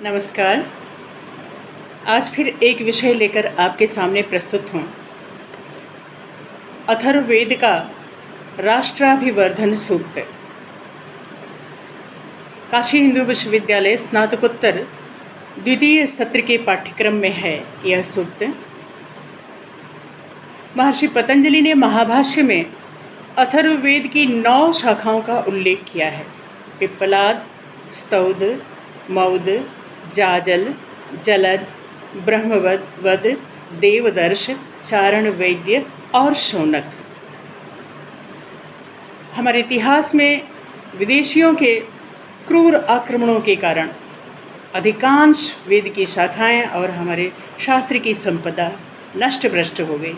नमस्कार। आज फिर एक विषय लेकर आपके सामने प्रस्तुत हूँ। अथर्ववेद का राष्ट्राभिवर्धन सूक्त। काशी हिंदू विश्वविद्यालय स्नातकोत्तर द्वितीय सत्र के पाठ्यक्रम में है यह सूक्त। महर्षि पतंजलि ने महाभाष्य में अथर्ववेद की 9 शाखाओं का उल्लेख किया है। पिप्पलाद, स्तौद, मौद, जाजल, जलद, ब्रह्मवद, देवदर्श, चारण वैद्य और शौनक। हमारे इतिहास में विदेशियों के क्रूर आक्रमणों के कारण अधिकांश वेद की शाखाएं और हमारे शास्त्र की संपदा नष्ट भ्रष्ट हो गई।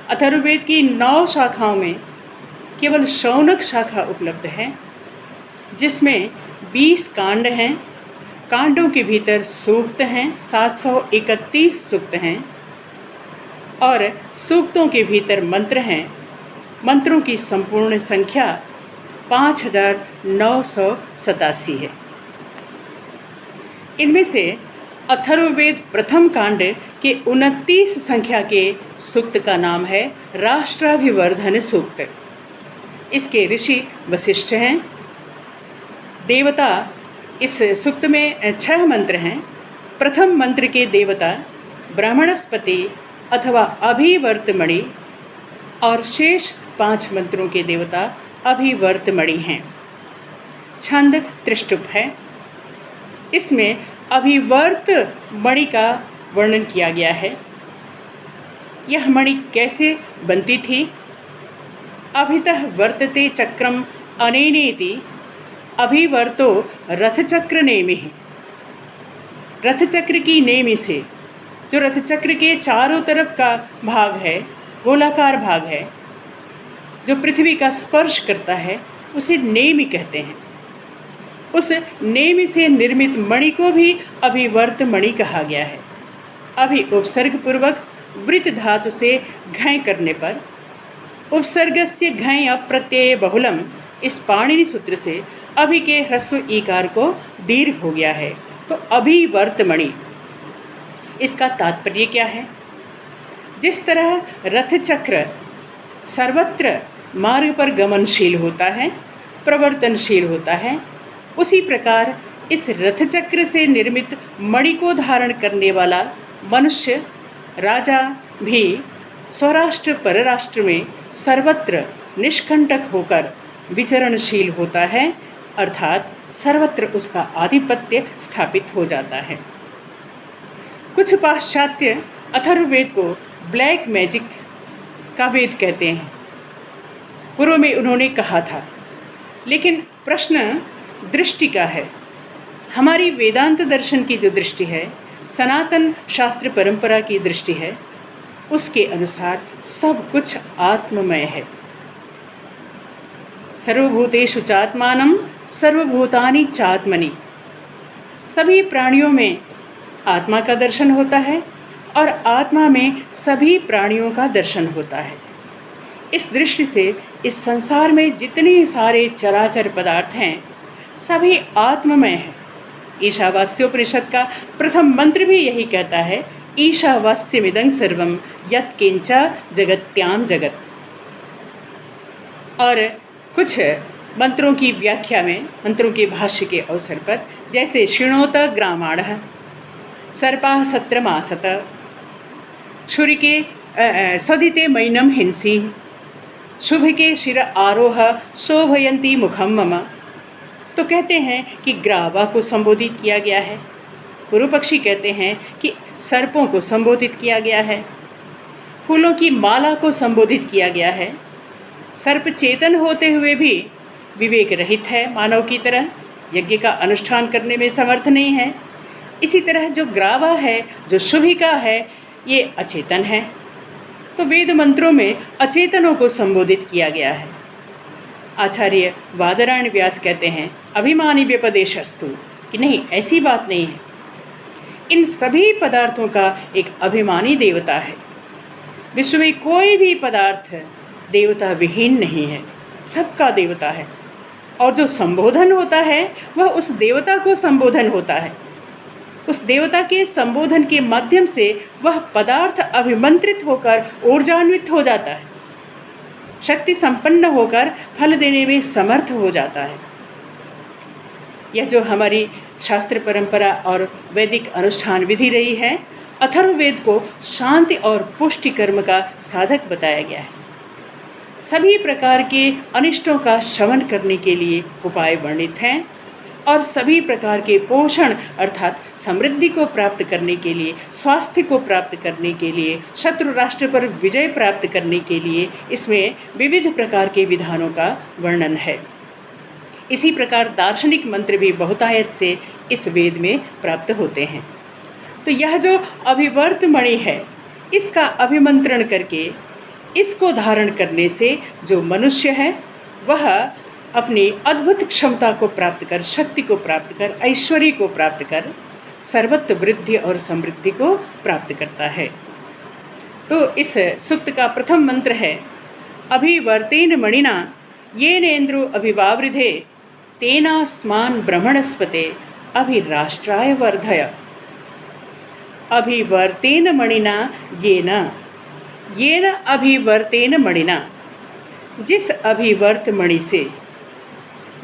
अथर्ववेद की 9 शाखाओं में केवल शौनक शाखा उपलब्ध है, जिसमें 20 कांड हैं। कांडों के भीतर सूक्त हैं, 731 सूक्त हैं और सूक्तों के भीतर मंत्र हैं। मंत्रों की संपूर्ण संख्या 5987 है। इनमें से अथर्ववेद प्रथम कांड के 29 संख्या के सूक्त का नाम है राष्ट्राभिवर्धन सूक्त। इसके ऋषि वशिष्ठ हैं। देवता इस सूक्त में 6 मंत्र हैं। प्रथम मंत्र के देवता ब्राह्मणस्पति अथवा अभिवर्तमणि और शेष 5 मंत्रों के देवता अभिवर्तमणि हैं। छंद त्रिष्टुप है। इसमें अभिवर्तमणि का वर्णन किया गया है। यह मणि कैसे बनती थी? अभितः वर्तते चक्रम अनेनेति अभिवर्तो रथचक्र नेमि। रथचक्र की नेमि से, जो रथचक्र के चारों तरफ का भाग है, गोलाकार भाग है, जो पृथ्वी का स्पर्श करता है, उसे नेमि कहते हैं। उस नेमि से निर्मित मणि को भी अभिवर्त मणि कहा गया है। अभि उपसर्ग पूर्वक वृत्त धातु से घय करने पर उपसर्गस्य घय अप्रत्यय बहुलम, इस पाणिनि सूत्र से अभि के ह्रस्व ईकार को दीर्घ हो गया है, तो अभिवर्तमणि। इसका तात्पर्य क्या है? जिस तरह रथचक्र सर्वत्र मार्ग पर गमनशील होता है, प्रवर्तनशील होता है, उसी प्रकार इस रथचक्र से निर्मित मणि को धारण करने वाला मनुष्य, राजा भी स्वराष्ट्र परराष्ट्र में सर्वत्र निष्कंटक होकर विचरणशील होता है, अर्थात सर्वत्र उसका आधिपत्य स्थापित हो जाता है। कुछ पाश्चात्य अथर्ववेद को ब्लैक मैजिक का वेद कहते हैं। पूर्व में उन्होंने कहा था, लेकिन प्रश्न दृष्टि का है। हमारी वेदांत दर्शन की जो दृष्टि है, सनातन शास्त्र परंपरा की दृष्टि है, उसके अनुसार सब कुछ आत्ममय है। सर्वभूतेषु चात्मानं सर्वभूतानि चात्मनि। सभी प्राणियों में आत्मा का दर्शन होता है और आत्मा में सभी प्राणियों का दर्शन होता है। इस दृष्टि से इस संसार में जितने सारे चराचर पदार्थ हैं, सभी आत्ममय हैं। ईशावास्योपनिषद का प्रथम मंत्र भी यही कहता है, ईशावास्यमिदं सर्वं यत्किंच जगत्यां जगत्। और कुछ मंत्रों की व्याख्या में, मंत्रों के भाष्य के अवसर पर, जैसे शृणोत ग्रामाणः, सर्पाः सत्रमासत, छुरिके स्वधिते मैनम हिंसी, शुभके शिर आरोह शोभयंती मुखम मम। तो कहते हैं कि ग्रावा को संबोधित किया गया है। पूर्व पक्षी कहते हैं कि सर्पों को संबोधित किया गया है। फूलों की माला को संबोधित किया गया है। सर्प चेतन होते हुए भी विवेक रहित है, मानव की तरह यज्ञ का अनुष्ठान करने में समर्थ नहीं है। इसी तरह जो ग्रावा है, जो शुभिका है, ये अचेतन है। तो वेद मंत्रों में अचेतनों को संबोधित किया गया है। आचार्य वादरायण व्यास कहते हैं, अभिमानी व्यपदेशस्तु, कि नहीं, ऐसी बात नहीं है। इन सभी पदार्थों का एक अभिमानी देवता है। विश्व में कोई भी पदार्थ देवता विहीन नहीं है, सबका देवता है। और जो संबोधन होता है वह उस देवता को संबोधन होता है। उस देवता के संबोधन के माध्यम से वह पदार्थ अभिमंत्रित होकर ऊर्जान्वित हो जाता है, शक्ति संपन्न होकर फल देने में समर्थ हो जाता है। यह जो हमारी शास्त्र परंपरा और वैदिक अनुष्ठान विधि रही है, अथर्ववेद को शांति और पुष्टि कर्म का साधक बताया गया है। सभी प्रकार के अनिष्टों का शमन करने के लिए उपाय वर्णित हैं और सभी प्रकार के पोषण अर्थात समृद्धि को प्राप्त करने के लिए, स्वास्थ्य को प्राप्त करने के लिए, शत्रु राष्ट्र पर विजय प्राप्त करने के लिए इसमें विविध प्रकार के विधानों का वर्णन है। इसी प्रकार दार्शनिक मंत्र भी बहुतायत से इस वेद में प्राप्त होते हैं। तो यह जो अभिवर्त मणि है, इसका अभिमंत्रण करके इसको धारण करने से जो मनुष्य है वह अपनी अद्भुत क्षमता को प्राप्त कर, शक्ति को प्राप्त कर, ऐश्वर्य को प्राप्त कर सर्वत्र वृद्धि और समृद्धि को प्राप्त करता है। तो इस सूक्त का प्रथम मंत्र है अभिवर्तेन मणिना येनेन्द्रो अभिवावृधे तेनास्मान् ब्रह्मणस्पते अभिराष्ट्राय वर्धय। अभिवर्तेन मणिना येन अभिवर्तेन मणिना, जिस अभिवर्त मणि से,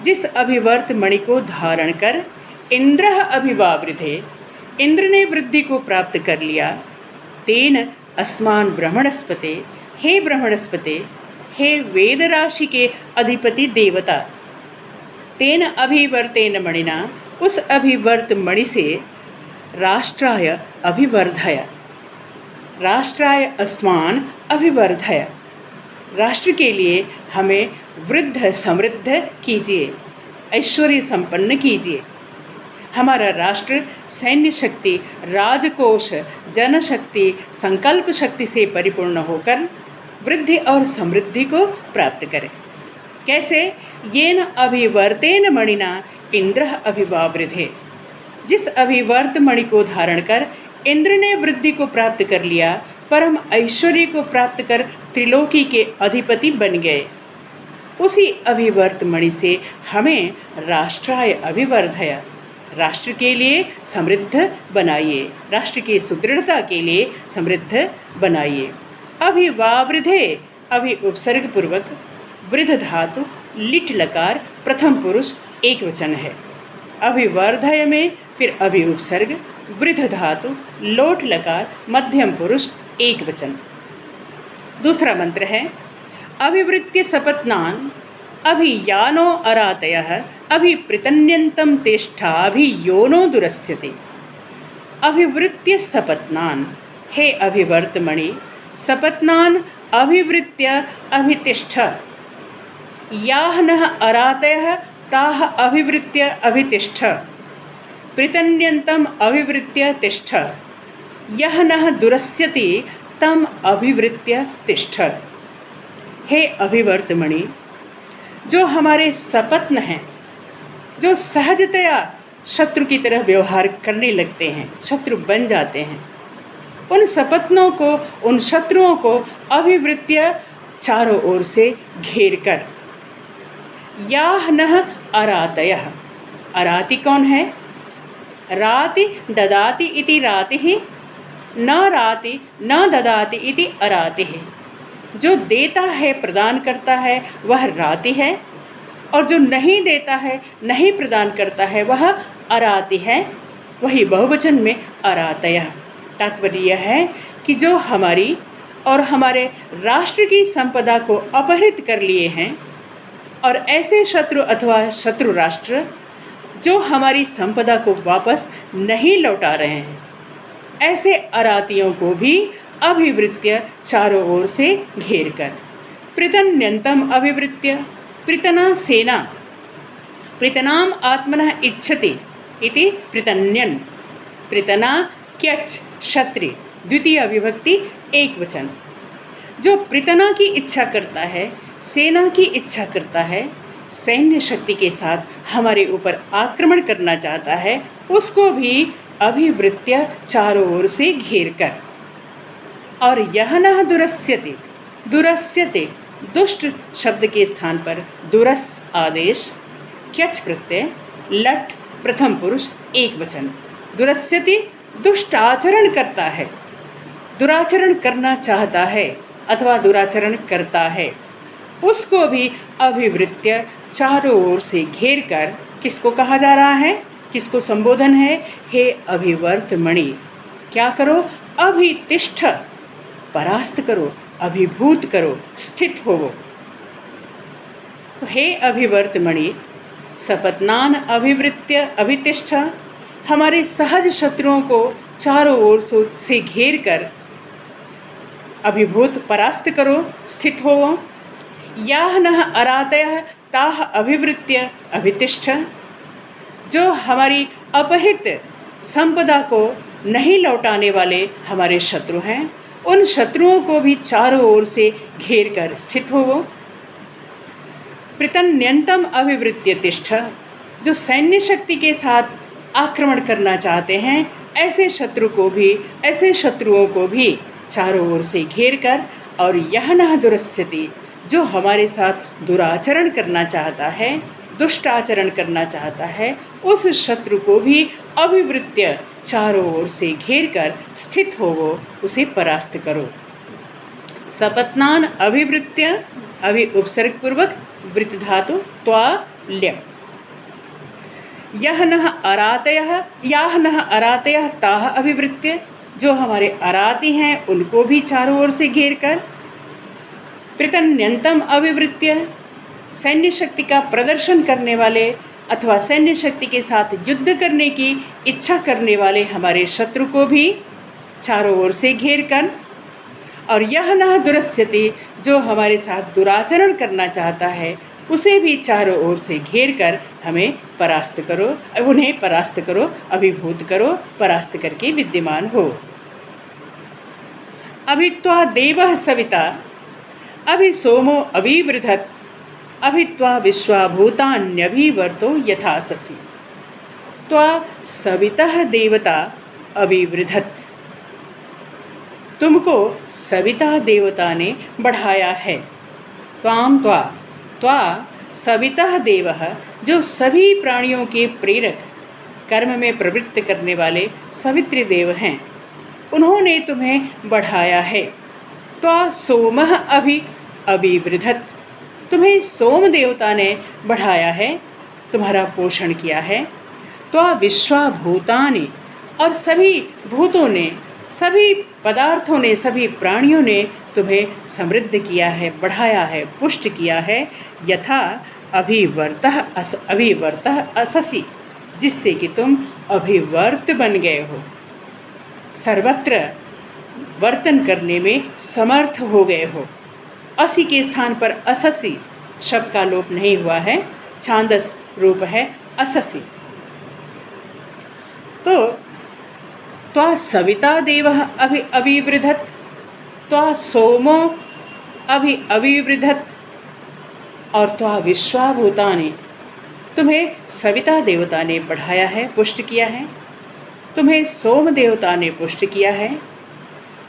जिस अभिवर्त मणि को धारण कर इंद्र अभिवावृधे, इंद्र ने वृद्धि को प्राप्त कर लिया, तेन अस्मान ब्रह्मणस्पते, हे ब्रह्मणस्पते, हे वेद राशि के अधिपति देवता, तेन अभिवर्तेन मणिना, उस अभिवर्त मणि से राष्ट्राय अभिवर्धय, राष्ट्राय अस्मान अभिवर्धय, राष्ट्र के लिए हमें वृद्ध समृद्ध कीजिए, ऐश्वर्य संपन्न कीजिए। हमारा राष्ट्र सैन्य शक्ति, राजकोष, जनशक्ति, संकल्प शक्ति से परिपूर्ण होकर वृद्धि और समृद्धि को प्राप्त करे। कैसे? येन अभिवर्तेन मणिना इंद्र अभिवावृधे, जिस अभिवर्त मणि को धारण कर इंद्र ने वृद्धि को प्राप्त कर लिया, परम ऐश्वर्य को प्राप्त कर त्रिलोकी के अधिपति बन गए, उसी अभिवर्त मणि से हमें राष्ट्राय अभिवर्धय, राष्ट्र के लिए समृद्ध बनाइए, राष्ट्र की सुदृढ़ता के लिए समृद्ध बनाइए। अभिवावृधे, अभि उपसर्ग पूर्वक, वृद्ध धातु, लिट लकार, प्रथम पुरुष एक वचन है। अभिवर्धय में फिर अभि उपसर्ग, वृद्ध धातु, लोट लकार, मध्यम पुरुष एक वचन। दूसरा मंत्र है अभिवृत्य सपत्नान अभियानो अरातयः अभिप्रतन्यन्तं तिष्ठाभियोनो दुरस्यते। अभिवृत्य सपत्नान, हे अभिवर्तमणि, सपत्नान अभिवृत्य अभितिष्ठ, याः नः अरातयः ताः अभिवृत्य अभितिष्ठ, प्रतन्यन्तं अभिवृत्य तिष्ठ, यः नः दुरस्यति तम अभिवृत्य तिष्ठ। हे अभिवर्तमणि, जो हमारे सपत्न हैं, जो सहजतया शत्रु की तरह व्यवहार करने लगते हैं, शत्रु बन जाते हैं, उन सपत्नों को, उन शत्रुओं को अभिवृत्य चारों ओर से घेर कर, याः नः अरातयः, अराति कौन है? राति ददाति इति रातिः, न राति न ददाति इति अरातिः। जो देता है, प्रदान करता है, वह राति है, और जो नहीं देता है, नहीं प्रदान करता है, वह अराति है। वही बहुवचन में अरातयः। तात्पर्य यह है कि जो हमारी और हमारे राष्ट्र की संपदा को अपहरित कर लिए हैं, और ऐसे शत्रु अथवा शत्रु राष्ट्र जो हमारी संपदा को वापस नहीं लौटा रहे हैं, ऐसे अरातियों को भी अभिवृत्य चारों ओर से घेर कर, प्रतन्यन्तं अभिवृत्य, प्रतना सेना, प्रतनाम आत्मनः इच्छति इति प्रतन्यन, प्रतना क्यच क्षत्रि, द्वितीय विभक्ति एक वचन। जो प्रतना की इच्छा करता है, सेना की इच्छा करता है, सैन्य शक्ति के साथ हमारे ऊपर आक्रमण करना चाहता है, उसको भी अभिवृत्य चारों ओर से घेर कर। और यह न दुरस्यते, दुरस्यते दुष्ट शब्द के स्थान पर दुरस आदेश, क्यच प्रत्यय, लट प्रथम पुरुष एक वचन। दुरस्यति दुष्ट आचरण करता है, दुराचरण करना चाहता है अथवा दुराचरण करता है, उसको भी अभिवृत्य चारों ओर से घेर कर किसको कहा जा रहा है, किसको संबोधन है? हे अभिवर्तमणि, क्या करो? अभितिष्ठ, परास्त करो, अभिभूत करो, स्थित होवो। तो हे अभिवर्तमणि, सपत्नान अभिवृत्य अभितिष्ठ, हमारे सहज शत्रुओं को चारों ओर से घेर कर अभिभूत, परास्त करो, स्थित होवो। याह नः अरातयः ताह अभिवृत्य अभितिष्ठ, जो हमारी अपहृत संपदा को नहीं लौटाने वाले हमारे शत्रु हैं, उन शत्रुओं को भी चारों ओर से घेर कर स्थित होवो। प्रतन्यंतम अभिवृत्य तिष्ठ, जो सैन्य शक्ति के साथ आक्रमण करना चाहते हैं, ऐसे शत्रुओं को भी चारों ओर से घेर कर, और यह न दुरस्यति, जो हमारे साथ दुराचरण करना चाहता है, दुष्ट आचरण करना चाहता है, उस शत्रु को भी अभिवृत्य चारों ओर से घेर कर स्थित होवो, उसे परास्त करो। सपत्नान अभिवृत्य, अभि उपसर्ग पूर्वक वृत्त धातु त्वा ल्य। यह नः अरातयः ताह अभिवृत्य, जो हमारे अराती हैं उनको भी चारों ओर से घेर कर। प्रतन्यंतम अभिवृत्य, सैन्य शक्ति का प्रदर्शन करने वाले अथवा सैन्य शक्ति के साथ युद्ध करने की इच्छा करने वाले हमारे शत्रु को भी चारों ओर से घेर कर। और यह न दुरस्यति, जो हमारे साथ दुराचरण करना चाहता है, उसे भी चारों ओर से घेर कर हमें परास्त करो, उन्हें परास्त करो, अभिभूत करो, परास्त करके विद्यमान हो। अभित्वा देवः सविता अभि सोमो अभिवृधत्, अभित्वा विश्वाभूतान्यभिवर्तो यथा ससि। त्वा सवितः देवता अभिवृधत्, तुमको सविता देवता ने बढ़ाया है। त्वा सवितः देवः, जो सभी प्राणियों के प्रेरक, कर्म में प्रवृत्त करने वाले सवित्री देव हैं, उन्होंने तुम्हें बढ़ाया है। त्वा सोमः अभिवृधत्, तुम्हें सोम देवता ने बढ़ाया है, तुम्हारा पोषण किया है। त्वा विश्वाभूतानि, और सभी भूतों ने, सभी पदार्थों ने, सभी प्राणियों ने तुम्हें समृद्ध किया है, बढ़ाया है, पुष्ट किया है। यथा अभिवर्तः अससि, जिससे कि तुम अभिवर्त बन गए हो, सर्वत्र वर्तन करने में समर्थ हो गए हो। असि के स्थान पर अससि शब्द का लोप नहीं हुआ है, छांदस रूप है अससि। तो त्वा सविता देवः अभिवृधत्, त्वा सोमो अभिवृधत्, और त्वा विश्वाभूतानि, तुम्हें सविता देवता ने बढ़ाया है, पुष्ट किया है, तुम्हें सोम देवता ने पुष्ट किया है,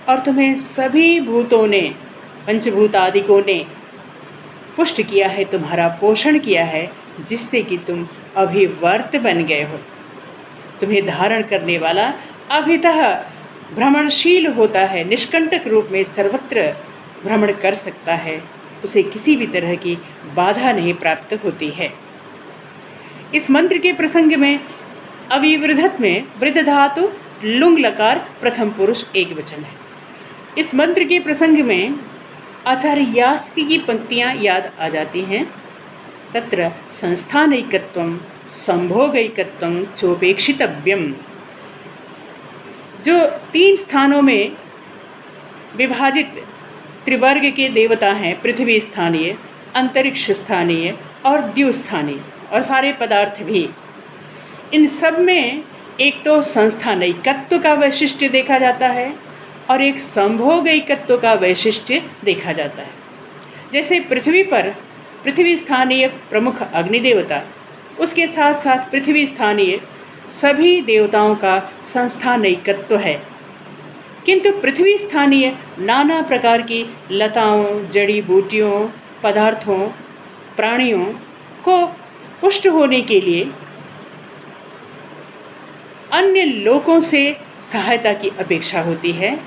और तुम्हें सभी भूतों ने, पंचभूतादिकों ने पुष्ट किया है, तुम्हारा पोषण किया है, जिससे कि तुम अभिवर्त बन गए हो। तुम्हें धारण करने वाला अभितः भ्रमणशील होता है, निष्कंटक रूप में सर्वत्र भ्रमण कर सकता है, उसे किसी भी तरह की बाधा नहीं प्राप्त होती है। इस मंत्र के प्रसंग में अभिवृधत् में वृद्ध धातु लुंग लकार प्रथम पुरुष एक वचन है। इस मंत्र के प्रसंग में आचार्य यास्क की पंक्तियाँ याद आ जाती हैं। तत्र संस्थानैकत्वं संभोगैकत्वं चोपेक्षितव्यम, जो 3 स्थानों में विभाजित त्रिवर्ग के देवता हैं, पृथ्वी स्थानीय, अंतरिक्ष स्थानीय और द्यु स्थानीय, और सारे पदार्थ भी, इन सब में एक तो संस्थानैकत्व का वैशिष्ट्य देखा जाता है और एक संभोगैकत्व का वैशिष्ट्य देखा जाता है। जैसे पृथ्वी पर पृथ्वी स्थानीय प्रमुख अग्निदेवता, उसके साथ साथ पृथ्वी स्थानीय सभी देवताओं का संस्थानैकत्व है, किंतु पृथ्वी स्थानीय नाना प्रकार की लताओं, जड़ी बूटियों, पदार्थों, प्राणियों को पुष्ट होने के लिए अन्य लोकों से सहायता की अपेक्षा होती है।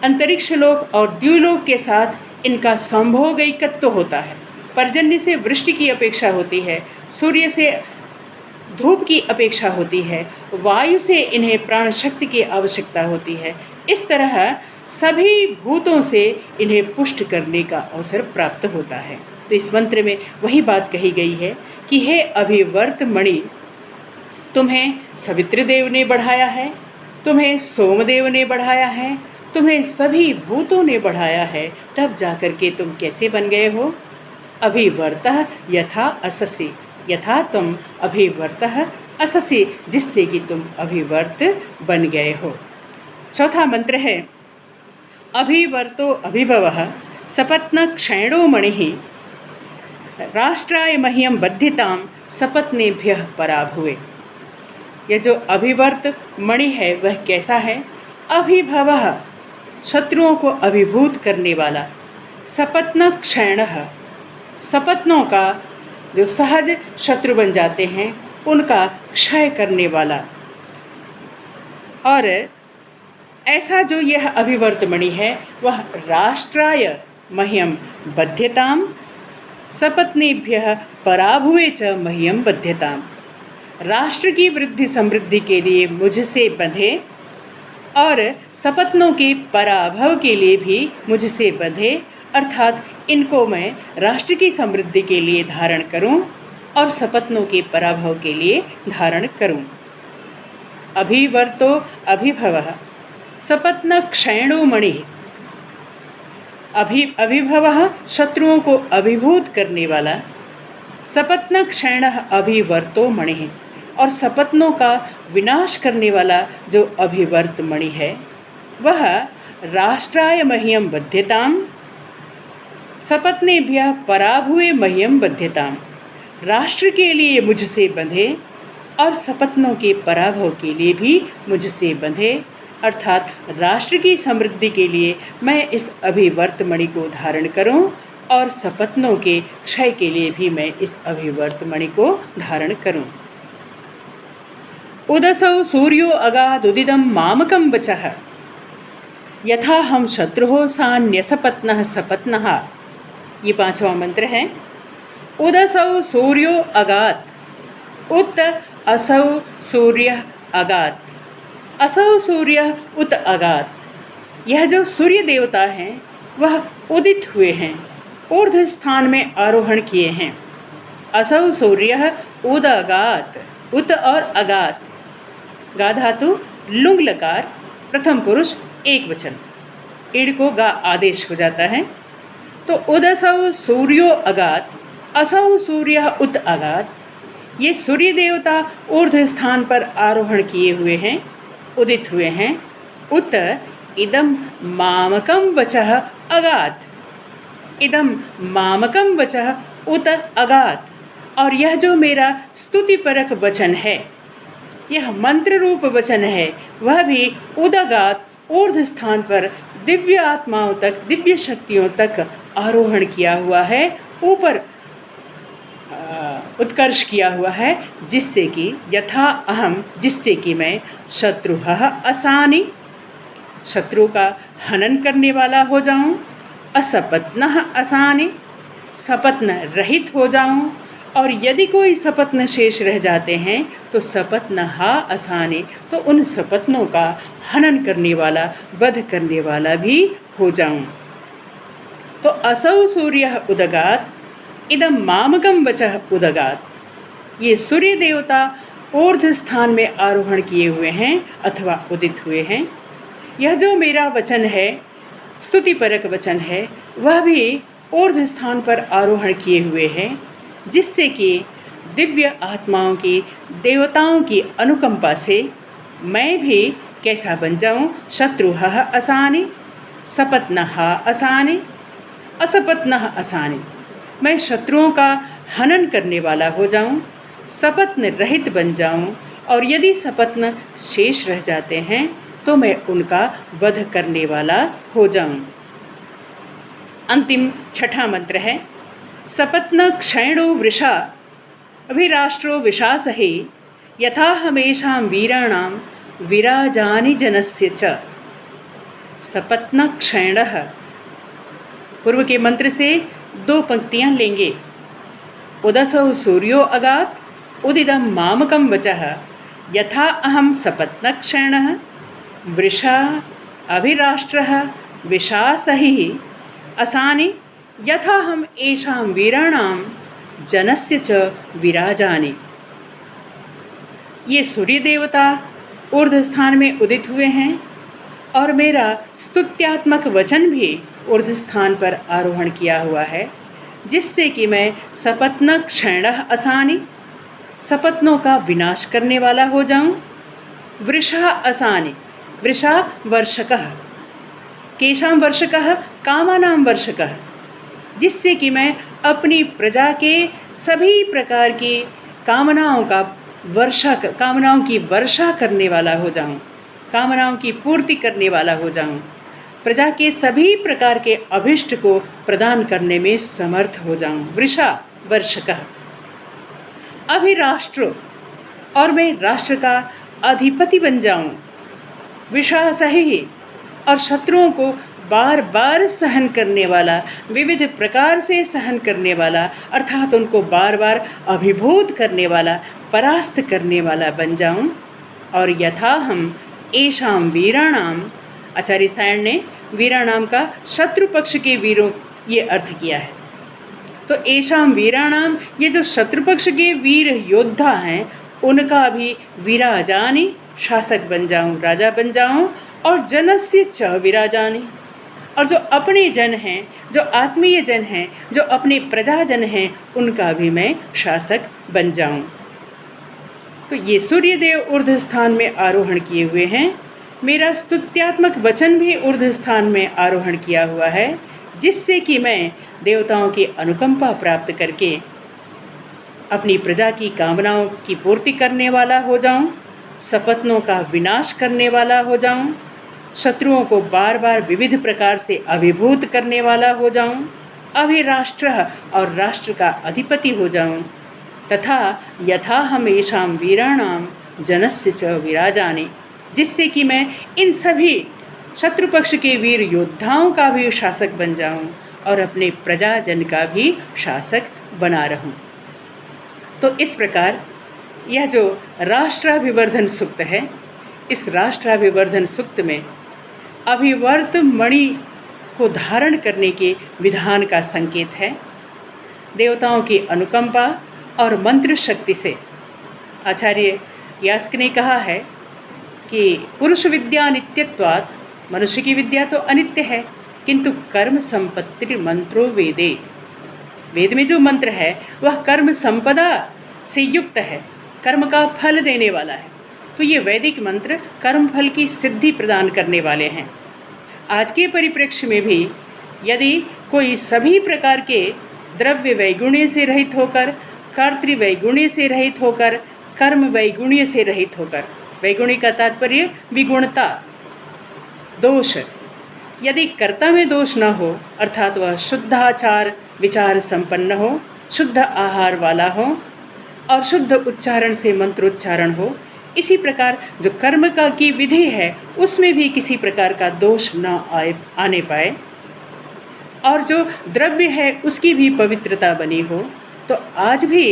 अंतरिक्ष लोक और द्युलोक के साथ इनका संभोगैकत्व होता है। पर्जन्य से वृष्टि की अपेक्षा होती है, सूर्य से धूप की अपेक्षा होती है, वायु से इन्हें प्राण शक्ति की आवश्यकता होती है। इस तरह सभी भूतों से इन्हें पुष्ट करने का अवसर प्राप्त होता है। तो इस मंत्र में वही बात कही गई है कि हे अभिवर्त मणि, तुम्हें सवित्र देव ने बढ़ाया है, तुम्हें सोमदेव ने बढ़ाया है, तुम्हें सभी भूतों ने बढ़ाया है, तब जाकर के तुम कैसे बन गए हो? अभिवर्तः यथा अससि, यथा तुम अभिवर्तः अससि, जिससे कि तुम अभिवर्त बन गए हो। चौथा मंत्र है अभिवर्तो अभिभवः सपत्न क्षैणो मणिः राष्ट्राय मह्यम बद्धितां सपत्नेभ्यः पराभुवे। यह जो अभिवर्त मणि है वह कैसा है? अभिभवः, शत्रुओं को अभिभूत करने वाला, सपत्न क्षैणः, सपत्नों का जो सहज शत्रु बन जाते हैं उनका क्षय करने वाला। और ऐसा जो यह अभिवर्त मणि है वह राष्ट्राय मह्यम बध्यताम सपत्नेभ्यः पराभुवे च मह्यम बध्यताम, राष्ट्र की वृद्धि समृद्धि के लिए मुझसे बंधे और सपत्नों के पराभव के लिए भी मुझसे बंधे, अर्थात इनको मैं राष्ट्र की समृद्धि के लिए धारण करूं और सपत्नों के पराभव के लिए धारण करूं। अभिवर्तो अभिभवः सपत्न क्षैणो मणि, अभिभवः शत्रुओं को अभिभूत करने वाला, सपत्न क्षैणः अभिवर्तो मणि, और सपत्नों का विनाश करने वाला जो अभिवर्त मणि है वह राष्ट्राय मह्यम बध्यताम सपत्नेभ्यः पराभुवे मह्यम बध्यताम, राष्ट्र के लिए मुझसे बंधे और सपत्नों के पराभव के लिए भी मुझसे बंधे, अर्थात राष्ट्र की समृद्धि के लिए मैं इस अभिवर्त मणि को धारण करूं और सपत्नों के क्षय के लिए भी मैं इस अभिवर्त मणि को धारण करूं। उदसौ सूर्यो अगादुदिदं मामकं वचः यथा हम शत्रुः सान्यसपत्नः सपत्नः। ये पांचवा मंत्र है। उदसौ सूर्यो अगात, उत असौ सूर्य अगात, असौ सूर्य उत अगात। यह जो सूर्य देवता हैं वह उदित हुए हैं, ऊर्ध्व स्थान में आरोहण किए हैं। असौ सूर्य उद अगात, उत और अगात, गा धातु लुंग लकार प्रथम पुरुष एक वचन, इड़ को गा आदेश हो जाता है। तो उदसौ सूर्यो अगात, असौ सूर्य उत अगात, ये सूर्य देवता ऊर्ध्व स्थान पर आरोहण किए हुए हैं, उदित हुए हैं। उत इदम मामकं वचः अगात, इदम मामकं वचः उत अगात, और यह जो मेरा स्तुतिपरक वचन है, यह मंत्र रूप वचन है, वह भी उदगात ऊर्ध्व स्थान पर दिव्य आत्माओं तक, दिव्य शक्तियों तक आरोहण किया हुआ है, ऊपर उत्कर्ष किया हुआ है, जिससे कि यथा अहम, जिससे कि मैं शत्रुः असानि, शत्रु का हनन करने वाला हो जाऊं, असपत्नः असानि, सपत्न रहित हो जाऊं, और यदि कोई सपत्न शेष रह जाते हैं तो सपत्नः असानि, तो उन सपत्नों का हनन करने वाला, वध करने वाला भी हो जाऊं। तो असौ सूर्य उदगात इदम मामकं वचः उदगात, ये सूर्य देवता ऊर्ध्व स्थान में आरोहण किए हुए हैं अथवा उदित हुए हैं। यह जो मेरा वचन है, स्तुतिपरक वचन है, वह भी ऊर्ध्व स्थान पर आरोहण किए हुए हैं, जिससे कि दिव्य आत्माओं की, देवताओं की अनुकंपा से मैं भी कैसा बन जाऊं? शत्रुः असानि, सपत्नः असानि, असपत्नः असानि, मैं शत्रुओं का हनन करने वाला हो जाऊं, सपत्न रहित बन जाऊं, और यदि सपत्न शेष रह जाते हैं तो मैं उनका वध करने वाला हो जाऊं। अंतिम छठा मंत्र है सपत्न क्षैणो वृषा अभिराष्ट्रो विशासहि यथा हमेषां वीराणां विराजानि जनस्य च सपत्नक्षैणः। पूर्व के मंत्र से 2 पंक्तियां लेंगे। उदसौ सूर्यो अगात् उदिदं मामकं वचः यथा अहं सपत्नक्षैणः वृषा अभिराष्ट्रः विशासहिः असानि यथा हम एषां वीराणां जनस्य च विराजानि। ये सूर्य देवता ऊर्ध्व स्थान में उदित हुए हैं और मेरा स्तुत्यात्मक वचन भी ऊर्ध्व स्थान पर आरोहण किया हुआ है, जिससे कि मैं सपत्नक्षैणः असानि, सपत्नों का विनाश करने वाला हो जाऊं। वृषा असानि, वृषा वर्षकः, केषां वर्षकः, कामानां वर्षकः, जिससे कि मैं अपनी प्रजा के सभी प्रकार की कामनाओं की वर्षा करने वाला हो जाऊं, कामनाओं की पूर्ति करने वाला हो जाऊं, प्रजा के सभी प्रकार के अभिष्ट को प्रदान करने में समर्थ हो जाऊं। वृषा वर्षकः। अभिराष्ट्र, और मैं राष्ट्र का अधिपति बन जाऊं। विशासहिः, और शत्रुओं को बार बार सहन करने वाला, विविध प्रकार से सहन करने वाला, अर्थात उनको बार बार अभिभूत करने वाला, परास्त करने वाला बन जाऊं। और यथा हम एषां वीराणाम, आचार्य सायण ने वीराणाम का शत्रु पक्ष के वीरों ये अर्थ किया है। तो एषां वीराणाम, ये जो शत्रु पक्ष के वीर योद्धा हैं उनका भी विराजानि, शासक बन जाऊं, राजा बन जाऊं। और जनस्य च विराजानि, और जो अपने जन हैं, जो आत्मीय जन हैं, जो अपने प्रजाजन हैं, उनका भी मैं शासक बन जाऊं। तो ये सूर्यदेव ऊर्ध्व स्थान में आरोहण किए हुए हैं। मेरा स्तुत्यात्मक वचन भी ऊर्ध्व स्थान में आरोहण किया हुआ है, जिससे कि मैं देवताओं की अनुकंपा प्राप्त करके अपनी प्रजा की कामनाओं की पूर्ति करने वाला हो जाऊं, सपत्नों का विनाश करने वाला हो जाऊं, शत्रुओं को बार बार विविध प्रकार से अभिभूत करने वाला हो जाऊं, अभिराष्ट्र, और राष्ट्र का अधिपति हो जाऊं। तथा यथा हमेषां वीराणां जनस्य च विराजानि, जिससे कि मैं इन सभी शत्रु पक्ष के वीर योद्धाओं का भी शासक बन जाऊं और अपने प्रजाजन का भी शासक बना रहूं। तो इस प्रकार यह जो राष्ट्राभिवर्धन सूक्त है, इस राष्ट्राभिवर्धन सूक्त में अभिवर्त मणि को धारण करने के विधान का संकेत है। देवताओं की अनुकंपा और मंत्र शक्ति से आचार्य यास्क ने कहा है कि पुरुष विद्या नित्यत्वात्, मनुष्य की विद्या तो अनित्य है, किंतु कर्म संपत्ति मंत्रो वेदे, वेद में जो मंत्र है वह कर्म संपदा से युक्त है, कर्म का फल देने वाला है। तो ये वैदिक मंत्र कर्म फल की सिद्धि प्रदान करने वाले हैं। आज के परिप्रेक्ष्य में भी यदि कोई सभी प्रकार के द्रव्य वैगुण्य से रहित होकर, कर्तृ वैगुण्य से रहित होकर, कर्म वैगुण्य से रहित होकर, वैगुण्य का तात्पर्य विगुणता, दोष, यदि कर्ता में दोष न हो, अर्थात वह शुद्धाचार विचार संपन्न हो, शुद्ध आहार वाला हो और शुद्ध उच्चारण से मंत्रोच्चारण हो, इसी प्रकार जो कर्म का की विधि है उसमें भी किसी प्रकार का दोष न आने पाए, और जो द्रव्य है उसकी भी पवित्रता बनी हो, तो आज भी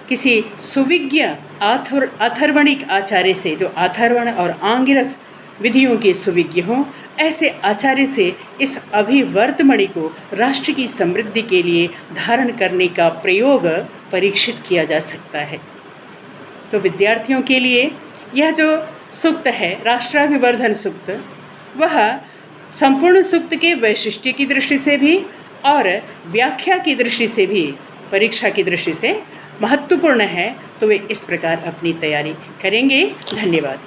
किसी सुविज्ञ अथर्वणिक आचार्य से, जो अथर्वण और आंगिरस विधियों के सुविज्ञ हों, ऐसे आचार्य से इस अभिवर्तमणि को राष्ट्र की समृद्धि के लिए धारण करने का प्रयोग परीक्षित किया जा सकता है। तो विद्यार्थियों के लिए यह जो सूक्त है, राष्ट्राभिवर्धन सूक्त, वह संपूर्ण सूक्त के वैशिष्ट्य की दृष्टि से भी और व्याख्या की दृष्टि से भी, परीक्षा की दृष्टि से महत्वपूर्ण है। तो वे इस प्रकार अपनी तैयारी करेंगे। धन्यवाद।